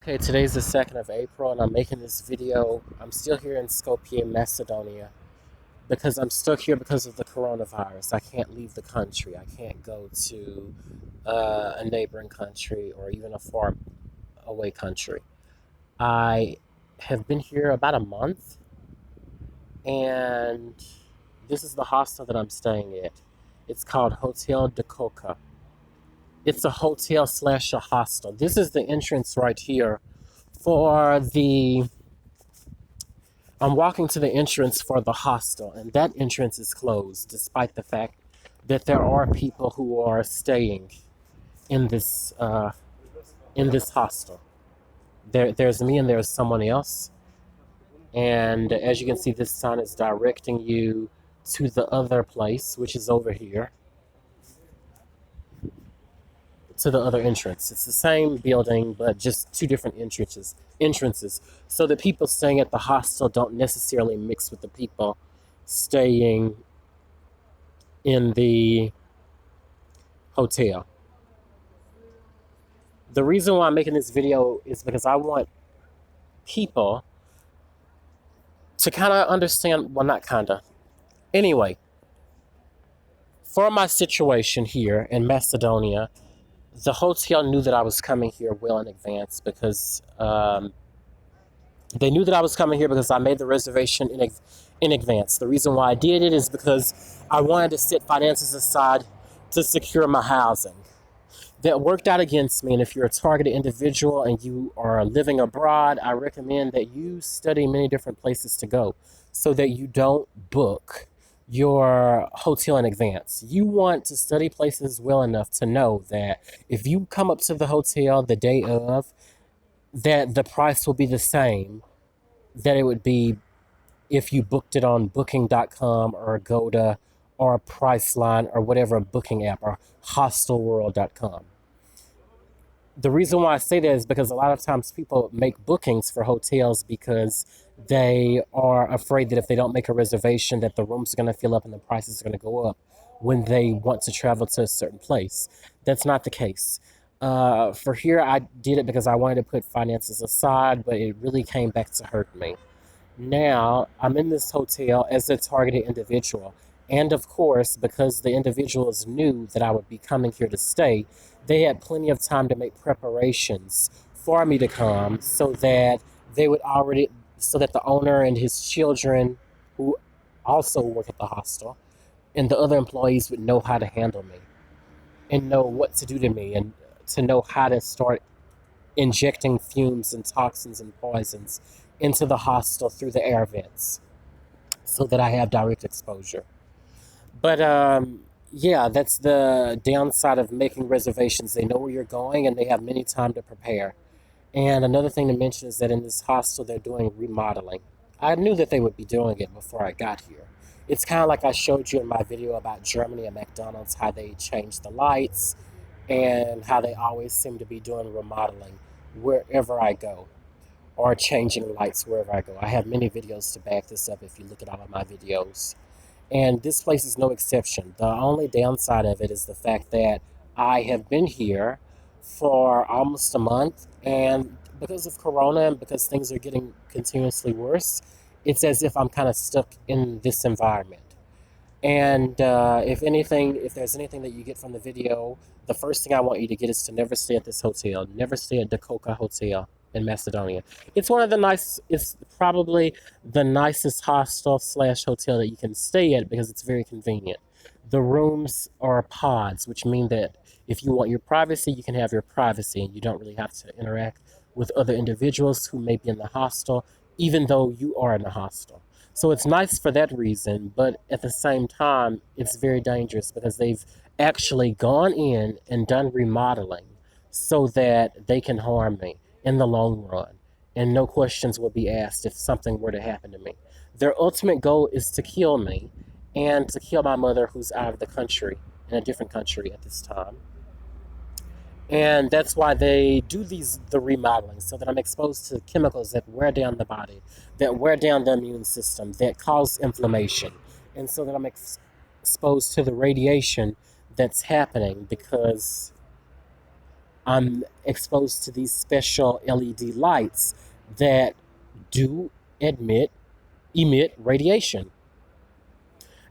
Okay, today's the 2nd of April, and I'm making this video. I'm still here in Skopje, Macedonia, because I'm stuck here because of the coronavirus. I can't leave the country. I can't go to a neighboring country or even a far away country. I have been here about a month, and this is the hostel that I'm staying at. It's called Hotel de Coca. It's a hotel slash a hostel. This is the entrance right here for the I'm walking to the entrance for the hostel, and that entrance is closed, despite the fact that there are people who are staying in this hostel. There's me and there's someone else, and as you can see, this sign is directing you to the other place, which is over here, to the other entrance. It's the same building, but just two different entrances, so the people staying at the hostel don't necessarily mix with the people staying in the hotel. The reason why I'm making this video is because I want people to kind of understand, well, not kind of. Anyway, for my situation here in Macedonia, the hotel knew that I was coming here well in advance because they knew that I was coming here because I made the reservation in advance. The reason why I did it is because I wanted to set finances aside to secure my housing. That worked out against me, and if you're a targeted individual and you are living abroad, I recommend that you study many different places to go so that you don't book your hotel in advance. You want to study places well enough to know that if you come up to the hotel the day of, that the price will be the same that it would be if you booked it on booking.com or Agoda or Priceline or whatever booking app or hostelworld.com. The reason why I say that is because a lot of times people make bookings for hotels because they are afraid that if they don't make a reservation that the rooms are going to fill up and the prices are going to go up when they want to travel to a certain place. That's not the case. For here, I did it because I wanted to put finances aside, but it really came back to hurt me. Now, I'm in this hotel as a targeted individual. And of course, because the individuals knew that I would be coming here to stay, they had plenty of time to make preparations for me to come so that the owner and his children, who also work at the hostel, and the other employees would know how to handle me and know what to do to me and to know how to start injecting fumes and toxins and poisons into the hostel through the air vents so that I have direct exposure. But yeah, that's the downside of making reservations. They know where you're going and they have many time to prepare. And another thing to mention is that in this hostel, they're doing remodeling. I knew that they would be doing it before I got here. It's kind of like I showed you in my video about Germany and McDonald's, how they changed the lights and how they always seem to be doing remodeling wherever I go or changing lights wherever I go. I have many videos to back this up if you look at all of my videos. And this place is no exception. The only downside of it is the fact that I have been here for almost a month, and because of Corona and because things are getting continuously worse, it's as if I'm kind of stuck in this environment. And if there's anything that you get from the video, the first thing I want you to get is to never stay at this hotel. Never stay at Dakota Hotel in Macedonia. It's probably the nicest hostel slash hotel that you can stay at because it's very convenient. The rooms are pods, which mean that if you want your privacy, you can have your privacy and you don't really have to interact with other individuals who may be in the hostel, even though you are in the hostel. So it's nice for that reason, but at the same time, it's very dangerous because they've actually gone in and done remodeling so that they can harm me in the long run. And no questions will be asked if something were to happen to me. Their ultimate goal is to kill me and to kill my mother, who's out of the country, in a different country at this time. And that's why they do the remodeling, so that I'm exposed to chemicals that wear down the body, that wear down the immune system, that cause inflammation. And so that I'm exposed to the radiation that's happening because I'm exposed to these special LED lights that do emit emit radiation.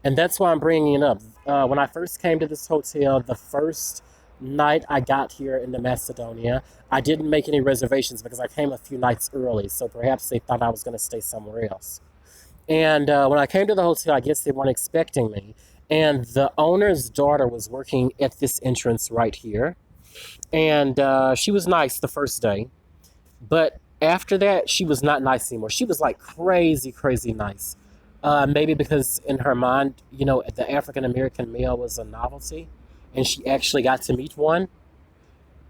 And that's why I'm bringing it up. When I first came to this hotel, the first night I got here into Macedonia, I didn't make any reservations because I came a few nights early, so perhaps they thought I was going to stay somewhere else. And when I came to the hotel, I guess they weren't expecting me. And the owner's daughter was working at this entrance right here. And she was nice the first day. But after that, she was not nice anymore. She was like crazy, crazy nice. Maybe because in her mind, the African American male was a novelty, and she actually got to meet one.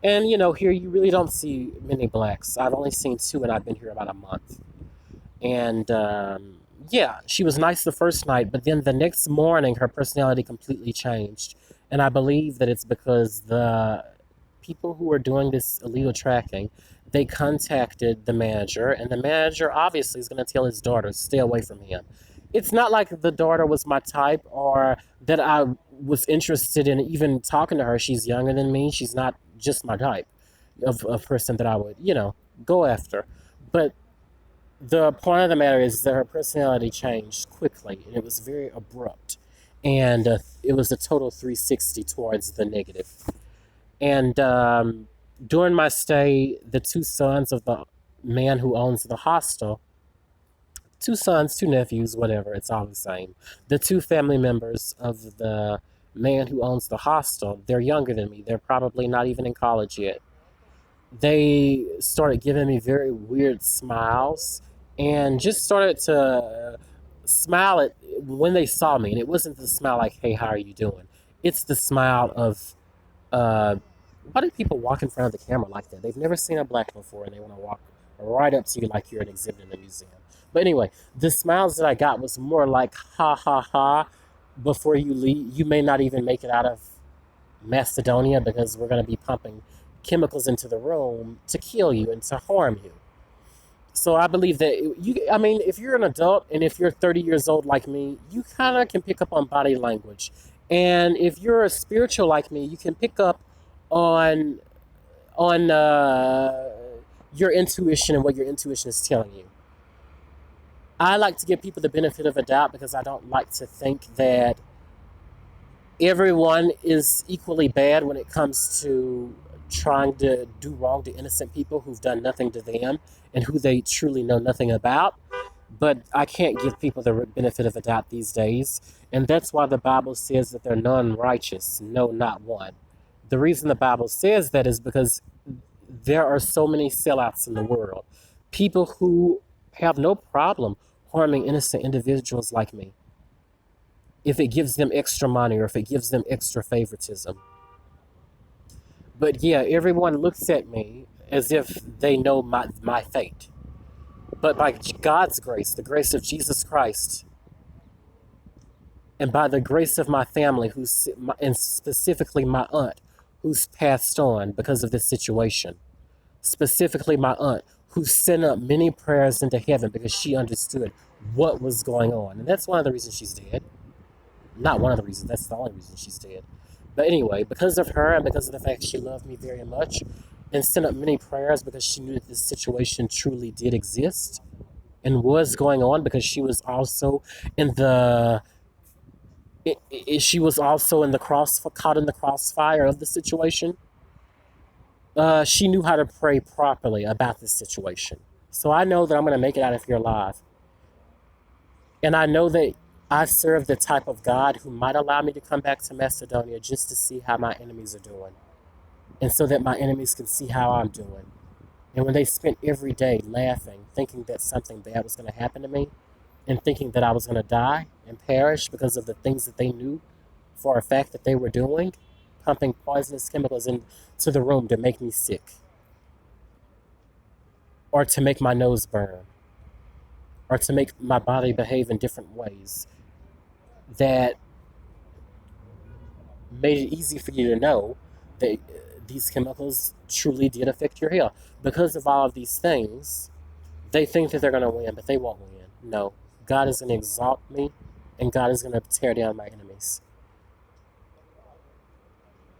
And here you really don't see many blacks. I've only seen two, and I've been here about a month. And yeah, she was nice the first night, but then the next morning, her personality completely changed. And I believe that it's because the people who were doing this illegal tracking, they contacted the manager, and the manager obviously is going to tell his daughter, stay away from him. It's not like the daughter was my type or that I was interested in even talking to her. She's younger than me. She's not just my type of person that I would, go after. But the point of the matter is that her personality changed quickly, and it was very abrupt. And it was a total 360 towards the negative. And during my stay, the two sons of the man who owns the hostel, two sons, two nephews, whatever, it's all the same. The two family members of the man who owns the hostel, they're younger than me. They're probably not even in college yet. They started giving me very weird smiles and just started to smile at when they saw me. And it wasn't the smile like, hey, how are you doing? It's the smile of, uh, why do people walk in front of the camera like that? They've never seen a black before and they want to walk right up to you like you're an exhibit in a museum. But anyway, the smiles that I got was more like, ha ha ha, before you leave. You may not even make it out of Macedonia because we're going to be pumping chemicals into the room to kill you and to harm you. So I believe that I mean, if you're an adult and if you're 30 years old like me, you kind of can pick up on body language. And if you're a spiritual like me, you can pick up on your intuition and what your intuition is telling you. I like to give people the benefit of a doubt because I don't like to think that everyone is equally bad when it comes to trying to do wrong to innocent people who've done nothing to them and who they truly know nothing about. But I can't give people the benefit of the doubt these days. And that's why the Bible says that they're none righteous, no, not one. The reason the Bible says that is because there are so many sellouts in the world. People who have no problem harming innocent individuals like me if it gives them extra money or if it gives them extra favoritism. But yeah, everyone looks at me as if they know my fate. But by God's grace, the grace of Jesus Christ, and by the grace of my family, and specifically my aunt, who's passed on because of this situation, specifically my aunt, who sent up many prayers into heaven because she understood what was going on. And that's one of the reasons she's dead. Not one of the reasons, that's the only reason she's dead. But anyway, because of her and because of the fact she loved me very much and sent up many prayers because she knew that this situation truly did exist and was going on because she was also in the she was also in the caught in the crossfire of the situation. She knew how to pray properly about this situation. So I know that I'm going to make it out of here alive. And I know that I serve the type of God who might allow me to come back to Macedonia just to see how my enemies are doing. And so that my enemies can see how I'm doing. And when they spent every day laughing, thinking that something bad was going to happen to me, and thinking that I was going to die and perish because of the things that they knew for a fact that they were doing, pumping poisonous chemicals into the room to make me sick, or to make my nose burn, or to make my body behave in different ways that made it easy for you to know that these chemicals truly did affect your health. Because of all of these things, they think that they're going to win, but they won't win. No, God is going to exalt me, and God is going to tear down my enemies.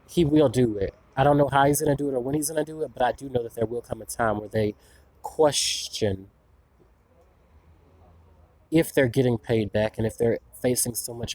He will do it. I don't know how he's going to do it or when he's going to do it, but I do know that there will come a time where they question if they're getting paid back and if they're facing so much